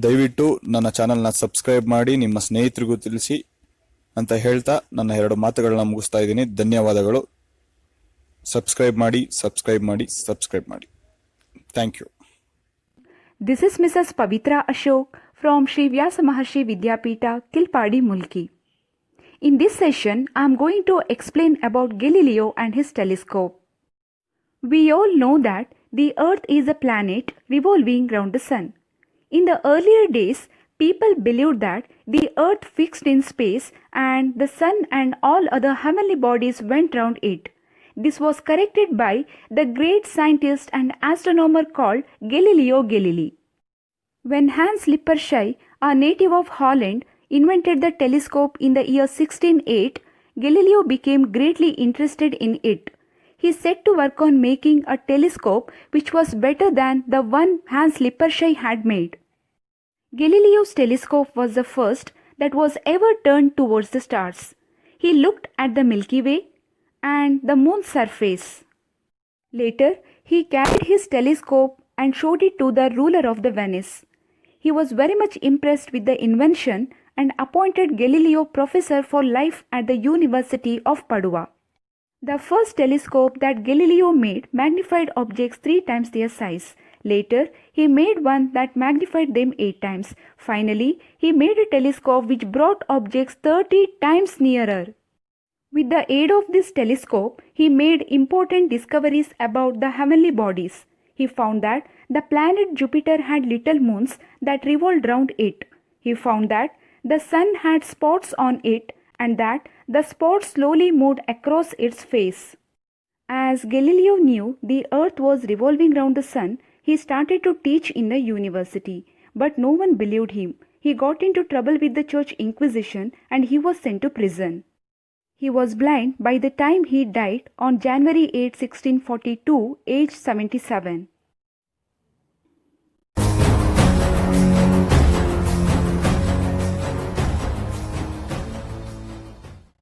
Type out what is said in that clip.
ದಯವಿಟ್ಟು ನನ್ನ ಚಾನಲ್ನ ಸಬ್ಸ್ಕ್ರೈಬ್ ಮಾಡಿ, ನಿಮ್ಮ ಸ್ನೇಹಿತರಿಗೂ ತಿಳಿಸಿ ಅಂತ ಹೇಳ್ತಾ ನನ್ನ 2 ಮಾತುಗಳನ್ನ ಮುಗಿಸ್ತಾ ಇದ್ದೀನಿ. ಧನ್ಯವಾದಗಳು. ಸಬ್ಸ್ಕ್ರೈಬ್ ಮಾಡಿ. Thank you. This is Mrs. Pavitra Ashok from Sri Vyasa Maharshi Vidyapita, Kilpadi, Mulki. In this session, I am going to explain about Galileo and his telescope. We all know that the Earth is a planet revolving round the Sun. In the earlier days, people believed that the Earth fixed in space and the Sun and all other heavenly bodies went round it. This was corrected by the great scientist and astronomer called Galileo Galilei. When Hans Lippershey, a native of Holland, invented the telescope in the year 1608, Galileo became greatly interested in it. He set to work on making a telescope which was better than the one Hans Lippershey had made. Galileo's telescope was the first that was ever turned towards the stars. He looked at the Milky Way and the moon's surface. Later, he carried his telescope and showed it to the ruler of the Venice. He was very much impressed with the invention and appointed Galileo professor for life at the University of Padua. The first telescope that Galileo made magnified objects 3 times their size. Later, he made one that magnified them 8 times. Finally, he made a telescope which brought objects 30 times nearer. With the aid of this telescope, he made important discoveries about the heavenly bodies. He found that the planet Jupiter had little moons that revolved round it. He found that the Sun had spots on it and that the spots slowly moved across its face. As Galileo knew the Earth was revolving round the Sun, he started to teach in the university. But no one believed him. He got into trouble with the Church Inquisition and he was sent to prison. He was blind by the time he died on January 8, 1642, aged 77.